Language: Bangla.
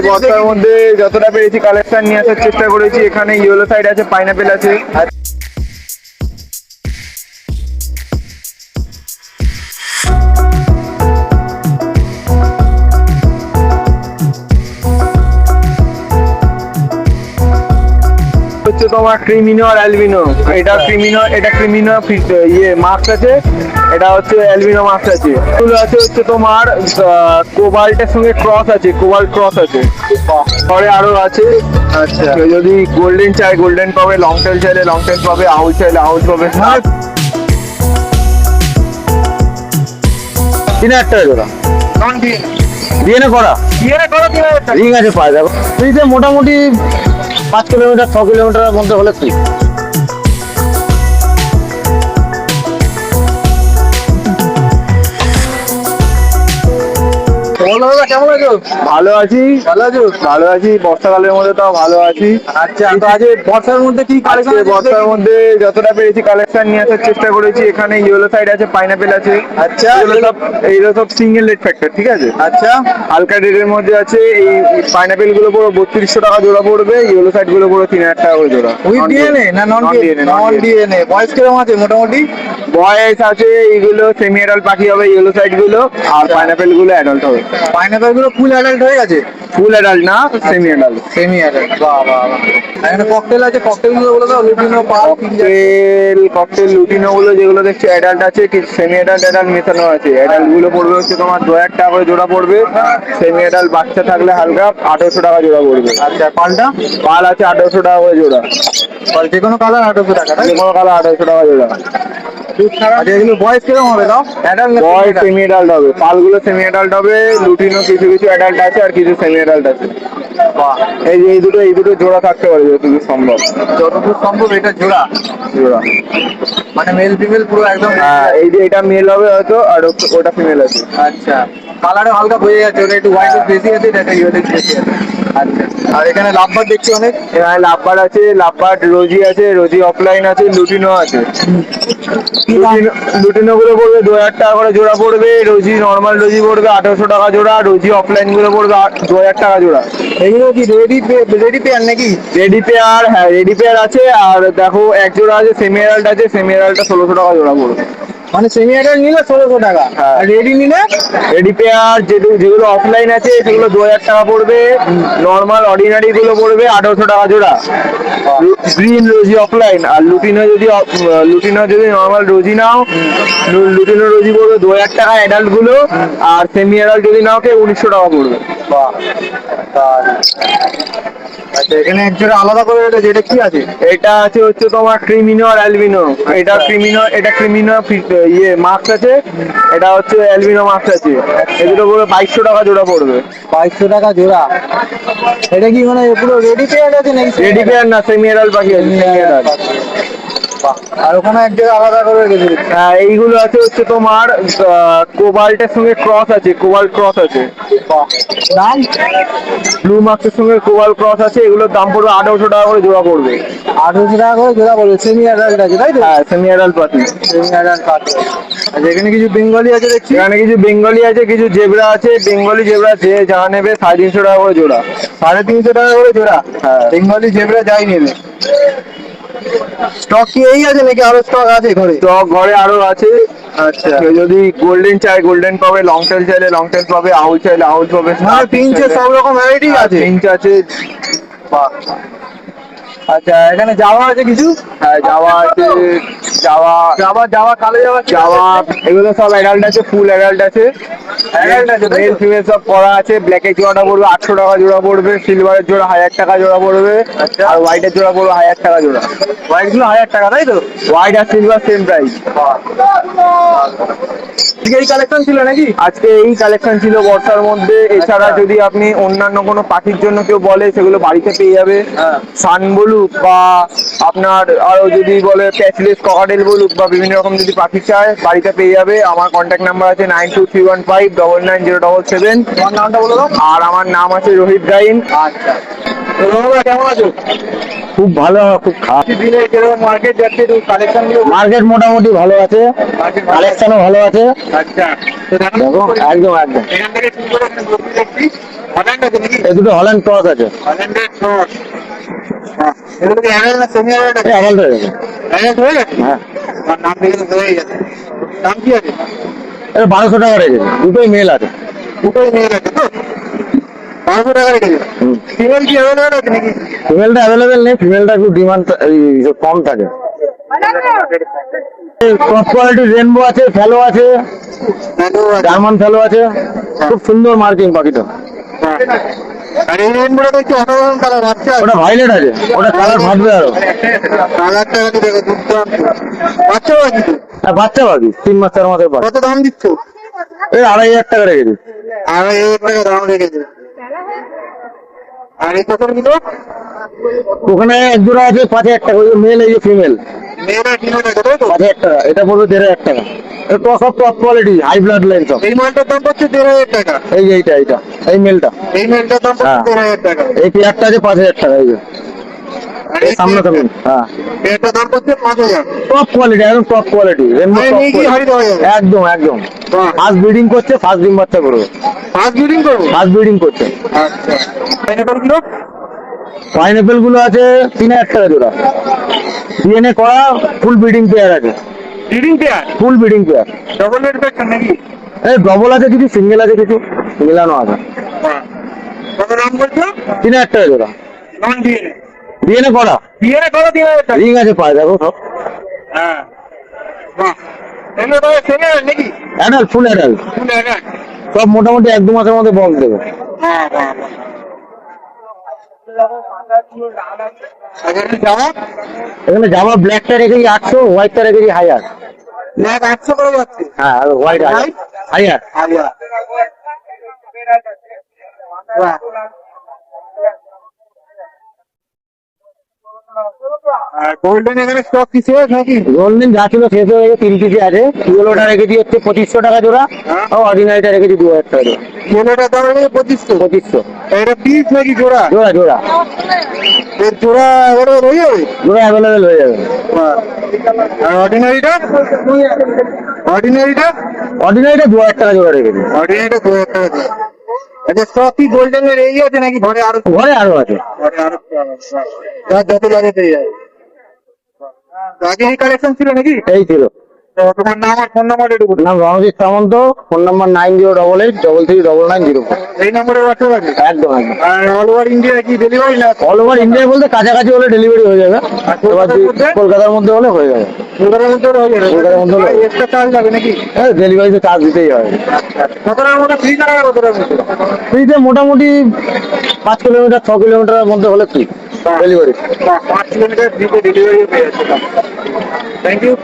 বর্ষার মধ্যে যতটা পেরেছি কালেকশন নিয়ে আসার চেষ্টা করেছি। এখানে ইয়েলো সাইড আছে, পাইনাপেল আছে। হচ্ছে তোমার ক্রিমিনো আর অ্যালবিনো। এটা ক্রিমিনো ইয়ে মাস্ক আছে, এটা হচ্ছে অ্যালবিনো মাস্ক আছে। এগুলো আছে হচ্ছে তোমার কোবাল্টের সঙ্গে ক্রস আছে, কোবাল্ট ক্রস আছে। পরে আরো আছে। আচ্ছা, যদি গোল্ডেন চাই গোল্ডেন পাবে, লং টেল চাইলে লং টেল পাবে, আউল চাইলে আউল পাবে। 3000 টাকা জোড়া ডিএনএ করা রিং আছে পাওয়া যাবে। মোটামুটি 5 কিলোমিটার 6 কিলোমিটারের মধ্যে হলে ঠিক। কেমন আছো? ভালো আছি। ভালো আছি বর্ষাকালের মধ্যে তাও ভালো আছি। আচ্ছা, তো আজ বর্ষার মধ্যে কি কালেকশন? বর্ষার মধ্যে যতটা পেরেছি কালেকশন নিয়ে আসার চেষ্টা করেছি। এখানে ইয়েলো সাইড আছে, পাইনাপেল আছে। আচ্ছা, এইগুলো সব সিঙ্গেল রেট ফ্যাক্টর, ঠিক আছে? আচ্ছা, হালকা রেটের মধ্যে আছে। এই পাইনাপেল গুলো পুরো 3200 টাকা জোড়া পড়বে, ইয়েলো সাইড গুলো পুরো 3000 টাকা করে জোড়া। উইথ ডিএনএ না নন ডিএনএ? বয়স কিরকম আছে মোটামুটি? বয়স আছে এইগুলো সেমি অ্যাডাল্ট পাখি হবে, ইয়েলো সাইড গুলো, আর পাইনাপেল গুলো অ্যাডাল্ট হবে। পাইনাপেল গুলো ফুল অ্যাডাল্ট হয়ে গেছে? ফুল অ্যাডাল্ট না, সেমি অ্যাডাল্ট। সেমি অ্যাডাল্ট, বাহ বাহ বাহ। এখানে ককটেল আছে, ককটেল গুলো বলে দাও। লুটিনো, পাল, ককটেল লুটিনো গুলো যেগুলো দেখছি অ্যাডাল্ট আছে, কিছু সেমি অ্যাডাল্ট মেশানো আছে। অ্যাডাল্ট গুলো পড়বে হচ্ছে তোমার 2000 টাকা করে জোড়া পড়বে। সেমি অ্যাডাল্ট বাচ্চা থাকলে হালকা 1800 টাকা জোড়া পড়বে। আচ্ছা, পালটা? পাল আছে 1800 টাকা করে জোড়া। যে কোনো কালার 1800 টাকা? যে কোনো কালার 1800 টাকা জোড়া। আচ্ছা, এগুলো বয়স কিরকম হবে দাও? বয়স সেমি অ্যাডাল্ট হবে, পালগুলো সেমি অ্যাডাল্ট হবে। লুটিনো কিছু কিছু অ্যাডাল্ট আছে আর কিছু সেমি অ্যাডাল্ট আছে। এই দুটো জোড়া থাকতে পারে যতদূর সম্ভব। যতদূর সম্ভব এটা জোড়া মানে মেল ফিমেল পুরো একদম। হ্যাঁ, এই যে এটা মেল হবে হয়তো, আর ওটা ফিমেল আছে। আচ্ছা, কালারও হালকা বোঝা যাচ্ছে, ওটা একটু হোয়াইট বেশি আছে, এটা ইয়েলো বেশি আছে। আচ্ছা, আর এখানে লাভবার্ড দেখছি অনেক। এখানে লাভবার্ড আছে, লাভবার্ড রোজি আছে, রোজি অফলাইন আছে, লুটিনো আছে। লুটিনো গুলো পড়বে 2000 টাকা করে জোড়া পড়বে। রোজি নর্মাল রোজি পড়বে 1800 টাকা জোড়া। রোজি অফলাইন গুলো পড়বে 2000 টাকা জোড়া। এগুলো কি রেডি পেয়ার নাকি? রেডি পেয়ার, হ্যাঁ রেডি পেয়ার আছে। আর দেখো এক জোড়া আছে সেমি অ্যাডাল্ট আছে, সেমি অ্যাডাল্টটা 1600 টাকা জোড়া পড়বে। মানে সেমি অ্যাডাল্ট নিলে 1600 টাকা, আর রেডি নিলে? রেডি পেয়ার যেগুলো অফলাইন আছে সেগুলো 2000 টাকা পড়বে। নর্মাল অর্ডিনারি গুলো পড়বে 1800 টাকা জোড়া। Green rosy offline. আর লুটিনো যদি নর্মাল রোজি নাও, লুটিনো রোজি পড়বে 2000 টাকা অ্যাডাল্ট গুলো। আর সেমি অ্যাডাল্ট যদি নাও কে 1900 টাকা পড়বে। আচ্ছা, এখানে এক জোড়া আলাদা করে রেখেছে, এটা কি আছে? এটা আছে হচ্ছে তোমার ক্রিমিনো আর অ্যালবিনো। এটা ক্রিমিনো ইয়ে মাস্ক আছে, এটা হচ্ছে অ্যালবিনো মাস্ক আছে। এগুলো পুরো 2200 টাকা জোড়া পড়বে। 2200 টাকা জোড়া। এটা কি মানে পুরো রেডি পেয়ার আছে নাকি? রেডি পেয়ার না, সেমি অ্যাডাল্ট পাখি আছে, সেমি অ্যাডাল্ট। আর ওখানে এক জায়গায় আলাদা করে রেখেছে। হ্যাঁ, এইগুলো আছে হচ্ছে তোমার কোবাল্টের সঙ্গে ক্রস আছে, কোবাল্ট ক্রস আছে। দাম ব্লু মার্কের সঙ্গে কোবাল্ট ক্রস আছে। এগুলোর দাম পড়বে 1800 টাকা করে জোড়া পড়বে। 1800 টাকা করে জোড়া পড়বে। সেমি অ্যাডাল্ট আছে তাই তো? হ্যাঁ, সেমি অ্যাডাল্ট পাখি, সেমি অ্যাডাল্ট পাখি। আচ্ছা, এখানে কিছু বেঙ্গলি আছে দেখছি। এখানে কিছু বেঙ্গলি আছে, কিছু জেব্রা আছে। বেঙ্গলি জেব্রা যে যা নেবে 350 টাকা করে জোড়া। 350 টাকা করে জোড়া? হ্যাঁ, বেঙ্গলি জেব্রা যাই নেবে। স্টক কি এই আছে নাকি আরো স্টক আছে ঘরে? স্টক ঘরে আরো আছে। আচ্ছা, যদি গোল্ডেন চাই গোল্ডেন পাবে, লং টেল চাইলে লং টেল পাবে, আউল চাইলে আউল পাবে। পিঞ্চে সব রকম ভ্যারাইটি আছে? পিঞ্চ আছে। আচ্ছা, এখানে জাওয়া আছে কিছু? হ্যাঁ, জাওয়া আছে। জাওয়া এগুলো সব অ্যাডাল্ট আছে, ফুল অ্যাডাল্ট আছে। মেল ফিমেল সব করা আছে। ব্ল্যাকের জোড়াটা পড়বে 800 টাকা জোড়া পড়বে। সিলভারের জোড়া 1000 টাকা জোড়া পড়বে। আর হোয়াইটের জোড়া পড়বে 1000 টাকা জোড়া। হোয়াইট গুলো 1000 টাকা তাই তো? হোয়াইট আর সিলভার সেম প্রাইস। এই কালেকশন ছিল নাকি? আজকে এই কালেকশন ছিল বর্ষার মধ্যে। এছাড়া যদি আপনি অন্যান্য কোনো পাখির জন্য কেউ বলে, সেগুলো বাড়িতে পেয়ে যাবে। সান বলুক বা আপনার আরো যদি বলে প্যাচলেস ককাটেল বলুক বা বিভিন্ন রকম যদি পাখি চায়, বাড়িতে পেয়ে যাবে। আমার কন্ট্যাক্ট নাম্বার আছে 9231599077। তোমার নামটা বলে দাও। আর আমার নাম আছে রোহিত গাইন। আচ্ছা, কেমন আছো? খুব ভালো, খুব খারাপ। মার্কেট যাচ্ছে, মার্কেট মোটামুটি ভালো আছে, কালেকশনও ভালো আছে। আচ্ছা, একদম একদম। এখান থেকে হল্যান্ড আছে নাকি? এই দুটো হল্যান্ড ক্রস আছে। হল্যান্ডের ক্রস। এগুলো কি অ্যাডাল্ট না সেমি অ্যাডাল্ট আছে? অ্যাডাল্ট হয়ে গেছে। অ্যাডাল্ট হয়ে গেছে? হ্যাঁ, আর নাম দেখে তো হয়ে গেছে। দাম কি আছে? এটা 1200 টাকা রেখেছে, দুটোই মেল আছে। দুটোই নিয়ে গেছে তো? 500 টাকা রেখেছে। ফিমেল কি অ্যাভেলেবেল আছে নাকি? ফিমেলটা অ্যাভেলেবেল নেই, ফিমেলটা একটু ডিমান্ড কম থাকে। টপ কোয়ালিটি রেনবো আছে, ফ্যালো আছে, হ্যালো আছে। জার্মান ফ্যালো আছে, খুব সুন্দর মার্কিং পাখিটা। আর এই রেনবোটা দেখছি অসাধারণ কালার। বাচ্চা আছে। ওটা ভাইলেট আছে, ওটা কালার ফাটবে আরো। কালারটা একটু দেখো, দুর্দান্ত। বাচ্চাও আছে তো? আর বাচ্চা পাখি 3 মাস 4 মাসের পাখি। কত দাম দিচ্ছ? এই 2500 টাকা রেখেছি। 2,500 টাকা দাম রেখেছে। আর এই কত কিলো? ওখানে এক জোড়া আছে 5000 টাকা, ওই মেল এই যে ফিমেল মেয়েরা কিলো টাকা তাই তো? 5000 টাকা, এটা পড়বে 1500 টাকা। এটা সব top quality, high blood line সব। এই মালটার দাম পড়ছে 1,500 টাকা। এই যে এইটা এই মেলটা, এই মেলটার দাম পড়ছে হ্যাঁ। 1,500 টাকা। এই পেয়ারটা আছে 5000 টাকা। এই যে আর এই সামনে সামনে, হ্যাঁ, এটার দাম পড়ছে 5,000। টপ কোয়ালিটি, একদম টপ কোয়ালিটি রেনবো, মানে টপ নিয়ে গিয়ে হারিয়ে দেওয়া যাবে। একদম একদম। বাহ। ফার্স্ট ব্রিডিং করছে, ফার্স্ট ডিম বাচ্চা করবে, ফার্স্ট ব্রিডিং করবো? ফার্স্ট ব্রিডিং করছে। আচ্ছা। Pineapple kilo? পাইনাপেল গুলো আছে 3000 টাকা জোড়া, ডিএনএ করা, ফুল ব্রিডিং পেয়ার আছে, ব্রিডিং পেয়ার? ফুল breeding pair. Double red pair নাকি? এই ডবল আছে কিছু, সিঙ্গেল আছে কিছু, মিলানো আছে। বাহ। কত দাম বলছো? 3000 টাকা জোড়া, নন ডিএনএ? ডিএনএ করা, ডিএনএ কত 3,000 টাকা? রিং আছে পায়ে, দেখো সব হ্যাঁ। বাহ। এগুলো তো সেমি নাকি? Adult, full adult, full adult? সব মোটামুটি 1-2 মাসের মধ্যে বক্স দেবে। বাহ বাহ বাহ। আচ্ছা, এটা জামা? এখানে জামা ব্ল্যাকটা রেখেছি 800, হোয়াইটটা রেখেছি 1000। ব্ল্যাক 800 করে যাচ্ছে। হ্যাঁ, আর হোয়াইট 1000। আচ্ছা। বাহ। আর গোল্ডেন এখানে স্টক কি শেষ নাকি? গোল্ডেন যা ছিল শেষ হয়ে গেছে, 3 পিসে আছে। ইয়েলোটা রেখেছি হচ্ছে 2500 টাকা জোড়া, হ্যাঁ। আর অর্ডিনারিটা রেখেছি 2000 টাকা জোড়া। ইয়েলোটার দাম হচ্ছে 2500। 2500 এটা পিস নাকি জোড়া? জোড়া জোড়া এর জোড়া এবারে রয়ে যাবে? জোড়া অ্যাভেলেবেল হয়ে যাবে। বাহ। আর অর্ডিনারিটা? অর্ডিনারিটা? অর্ডিনারিটা 2000 টাকা জোড়া রেখেছি। অর্ডিনারিটা 2,000 টাকা দিয়ে। আচ্ছা, স্টক কি গোল্ডেন এর এই আছে নাকি ঘরে আরো? ঘরে আরো আছে। ঘরে আরো আছে। যার যত লাগে পেয়ে যাবে। আগে এই কালেকশন ছিল নাকি? এই ছিল। তো তোমার নাম আর ফোন নাম্বার একটু বলুন। নাম রণজিৎ সামন্ত, ফোন নাম্বার 9088339909। এই নম্বরে হোয়াটসঅ্যাপ আছে? একদম একদম। আর অল ওভার ইন্ডিয়া কি ডেলিভারি না? অল ওভার ইন্ডিয়া বলতে কাছাকাছি হলে ডেলিভারি হয়ে যাবে, এবার কলকাতার মধ্যে হলে হয়ে যাবে। কলকাতার মধ্যে হয়ে যাবে? কলকাতার মধ্যে হলে এক্সট্রা চার্জ লাগবে নাকি? ডেলিভারিতে চার্জ দিতেই হবে। কতটার মধ্যে ফ্রি টাকা কতটার মধ্যে? ফ্রিতে মোটামুটি 5 কিলোমিটার 6 কিলোমিটারের মধ্যে হলে ফ্রি ডেলিভারি। 5 কিলোমিটার ফ্রিতে ডেলিভারি পেয়ে যাচ্ছে। Thank you.